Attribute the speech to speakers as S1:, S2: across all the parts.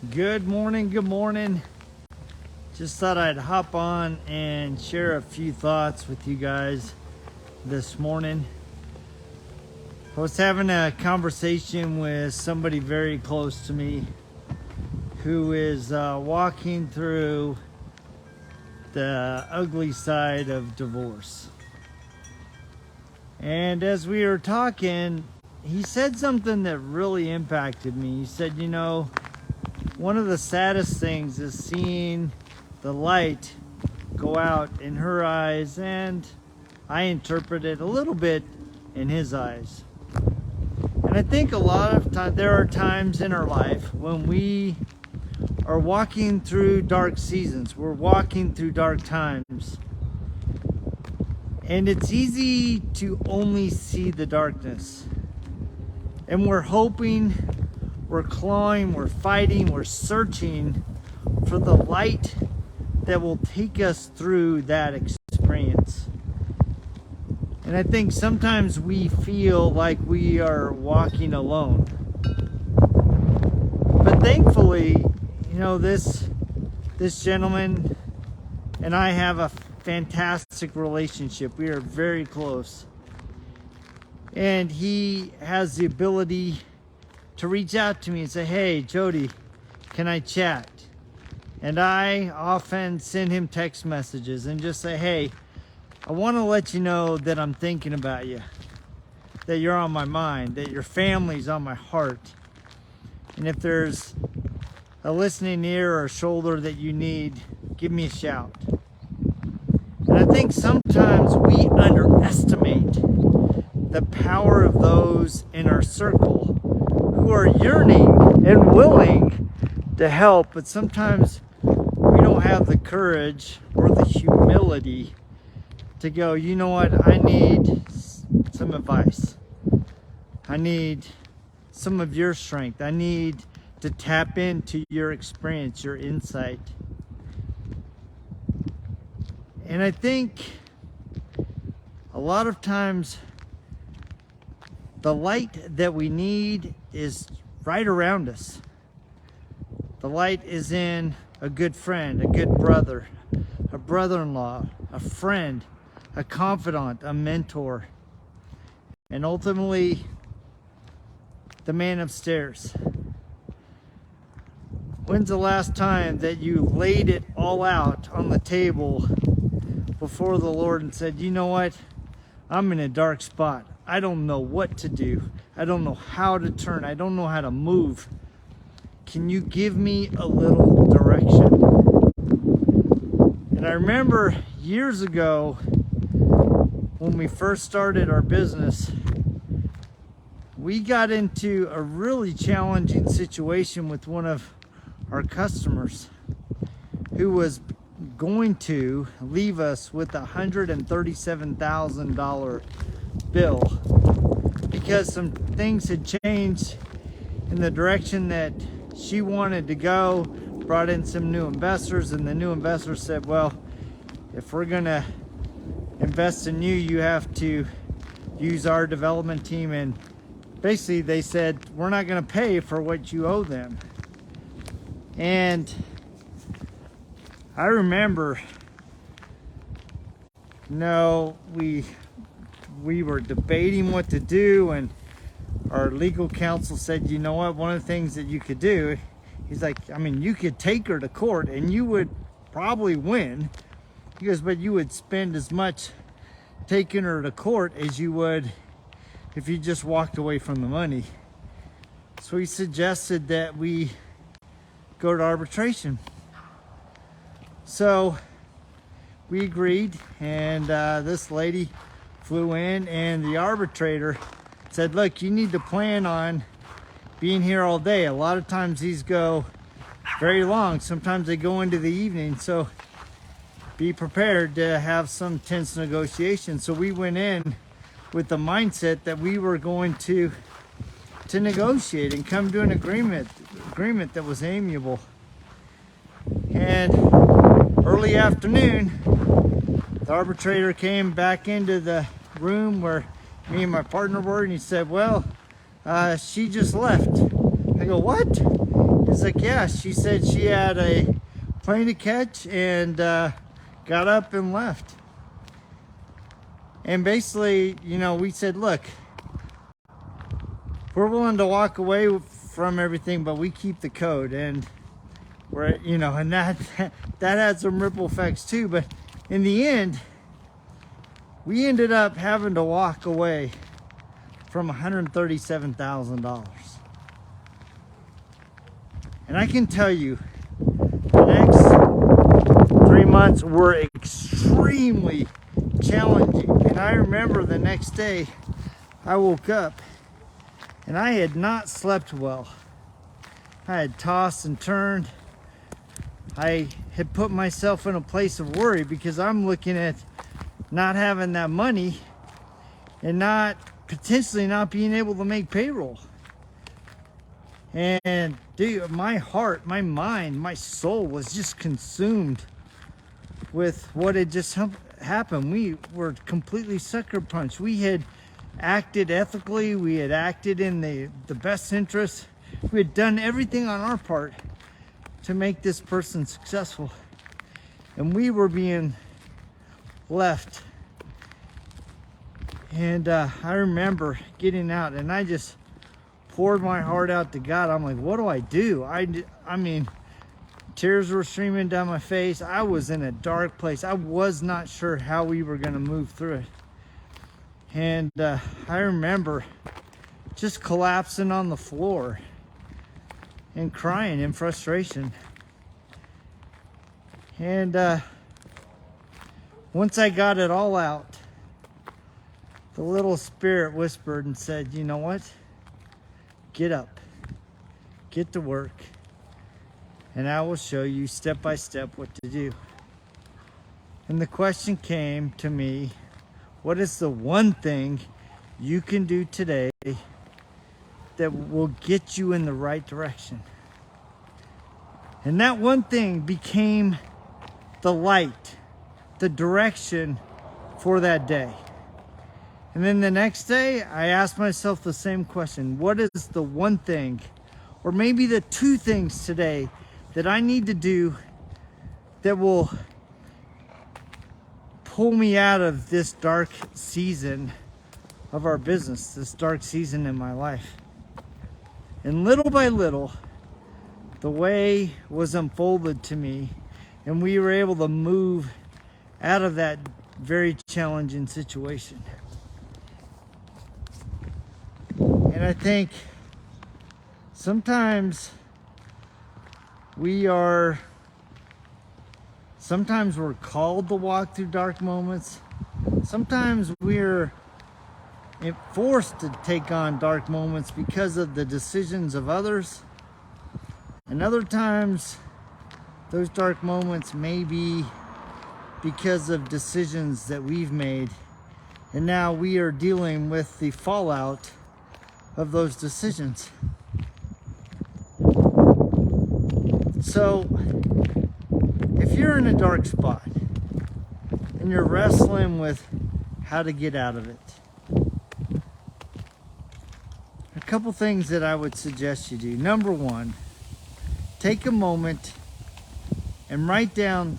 S1: Good morning, good morning. Just thought I'd hop on and share a few thoughts with you guys this morning. I was having a conversation with somebody very close to me who is walking through the ugly side of divorce. And as we were talking, he said something that really impacted me. He said, one of the saddest things is seeing the light go out in her eyes, and I interpret it a little bit in his eyes. And I think a lot of times there are times in our life when we are walking through dark seasons, we're walking through dark times, and it's easy to only see the darkness. And we're hoping, we're clawing, we're fighting, we're searching for the light that will take us through that experience. And I think sometimes we feel like we are walking alone. But thankfully, this gentleman and I have a fantastic relationship. We are very close. And he has the ability to reach out to me and say, "Hey, Jody, can I chat?" And I often send him text messages and just say, "Hey, I want to let you know that I'm thinking about you, that you're on my mind, that your family's on my heart. And if there's a listening ear or a shoulder that you need, give me a shout." And I think sometimes we underestimate the power of those in our circle who are yearning and willing to help, but sometimes we don't have the courage or the humility to go, "You know what, I need some advice. I need some of your strength. I need to tap into your experience, your insight." And I think a lot of times the light that we need is right around us. The light is in a good friend, a good brother, a brother-in-law, a friend, a confidant, a mentor, and ultimately the man upstairs. When's the last time that you laid it all out on the table before the Lord and said, "You know what? I'm in a dark spot. I don't know what to do. I don't know how to turn. I don't know how to move. Can you give me a little direction?" And I remember years ago when we first started our business, we got into a really challenging situation with one of our customers who was going to leave us with a $137,000 bill because some things had changed in the direction that she wanted to go, brought in some new investors, and the new investors said, "Well, if we're gonna invest in you, you have to use our development team." And basically they said, "We're not gonna pay for what you owe them." And I remember, we were debating what to do, and our legal counsel said, "You know what, one of the things that you could do," he's like, "you could take her to court and you would probably win." He goes, "But you would spend as much taking her to court as you would if you just walked away from the money." So he suggested that we go to arbitration. So we agreed, and this lady flew in, and the arbitrator said, "Look, you need to plan on being here all day. A lot of times these go very long. Sometimes they go into the evening. So be prepared to have some tense negotiations." So we went in with the mindset that we were going to negotiate and come to an agreement that was amiable. And early afternoon, the arbitrator came back into the room where me and my partner were, and he said, "Well, she just left." I go, "What?" He was like, yeah, she said she had a plane to catch and got up and left. And basically, you know, we said, look, we're willing to walk away from everything, but we keep the code. And we're, you know, and that had some ripple effects too. But in the end, we ended up having to walk away from $137,000. And I can tell you, the next 3 months were extremely challenging. And I remember the next day I woke up and I had not slept well. I had tossed and turned. I had put myself in a place of worry because I'm looking at not having that money and potentially not being able to make payroll. And dude, my heart, my mind, my soul was just consumed with what had just happened. We were completely sucker punched. We had acted ethically. We had acted in the best interest. We had done everything on our part to make this person successful. And we were being left. And I remember getting out and I just poured my heart out to God. I'm like, what do I do? I mean, tears were streaming down my face. I was in a dark place. I was not sure how we were going to move through it. And I remember just collapsing on the floor and crying in frustration. And once I got it all out, the little spirit whispered and said, you know what? Get up, get to work, and I will show you step by step what to do. And the question came to me, what is the one thing you can do today that will get you in the right direction? And that one thing became the light, the direction for that day. And then the next day, I asked myself the same question. What is the one thing, or maybe the two things today that I need to do that will pull me out of this dark season of our business, this dark season in my life? And little by little, the way was unfolded to me, and we were able to move out of that very challenging situation. And I think sometimes we're called to walk through dark moments. Sometimes we're forced to take on dark moments because of the decisions of others. And other times, those dark moments may be because of decisions that we've made. And now we are dealing with the fallout of those decisions. So, if you're in a dark spot and you're wrestling with how to get out of it, a couple things that I would suggest you do. Number one, take a moment and write down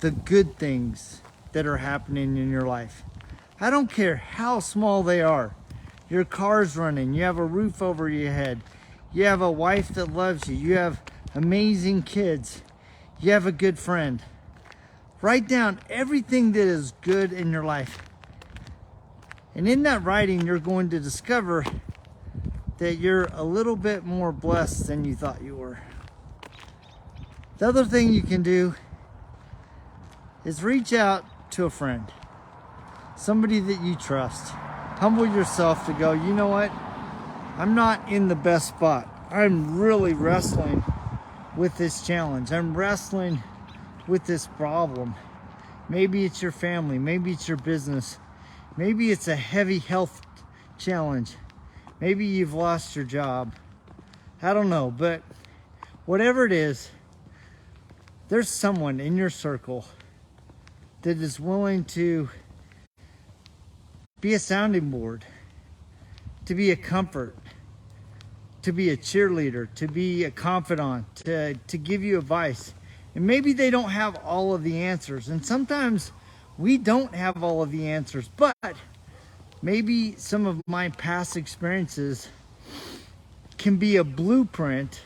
S1: the good things that are happening in your life. I don't care how small they are. Your car's running, you have a roof over your head, you have a wife that loves you, you have amazing kids, you have a good friend. Write down everything that is good in your life. And in that writing, you're going to discover that you're a little bit more blessed than you thought you were. The other thing you can do is reach out to a friend, somebody that you trust. Humble yourself to go, you know what? I'm not in the best spot. I'm really wrestling with this challenge. I'm wrestling with this problem. Maybe it's your family. Maybe it's your business. Maybe it's a heavy health challenge. Maybe you've lost your job. I don't know, but whatever it is, there's someone in your circle that is willing to be a sounding board, to be a comfort, to be a cheerleader, to be a confidant, to give you advice. And maybe they don't have all of the answers. And sometimes we don't have all of the answers, but maybe some of my past experiences can be a blueprint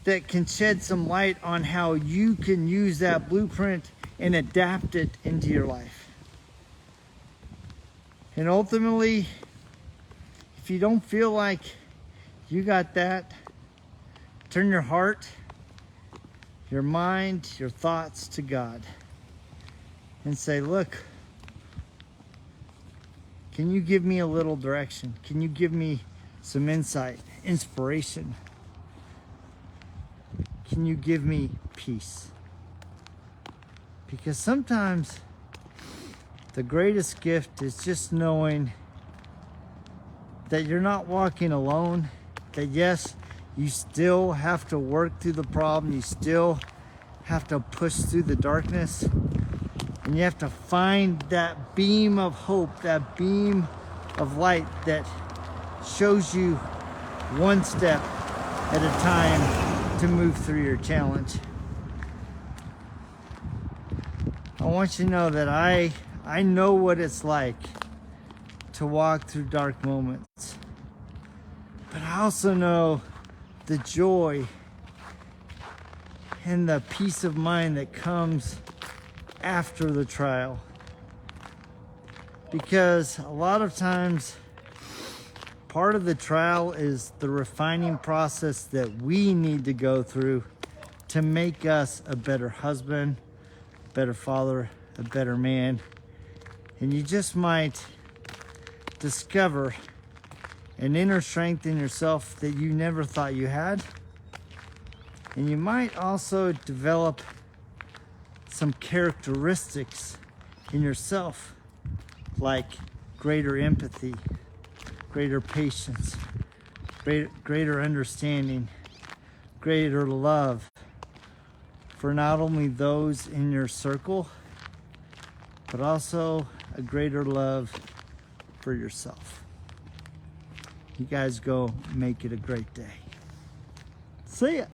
S1: that can shed some light on how you can use that blueprint and adapt it into your life. And ultimately, if you don't feel like you got that, turn your heart, your mind, your thoughts to God and say, look, can you give me a little direction? Can you give me some insight, inspiration? Can you give me peace? Because sometimes the greatest gift is just knowing that you're not walking alone, that yes, you still have to work through the problem, you still have to push through the darkness, and you have to find that beam of hope, that beam of light that shows you one step at a time to move through your challenge. I want you to know that I know what it's like to walk through dark moments, but I also know the joy and the peace of mind that comes after the trial. Because a lot of times, part of the trial is the refining process that we need to go through to make us a better husband, better father, a better man. And you just might discover an inner strength in yourself that you never thought you had. And you might also develop some characteristics in yourself, like greater empathy, greater patience, greater understanding, greater love for not only those in your circle, but also a greater love for yourself. You guys go make it a great day. See ya.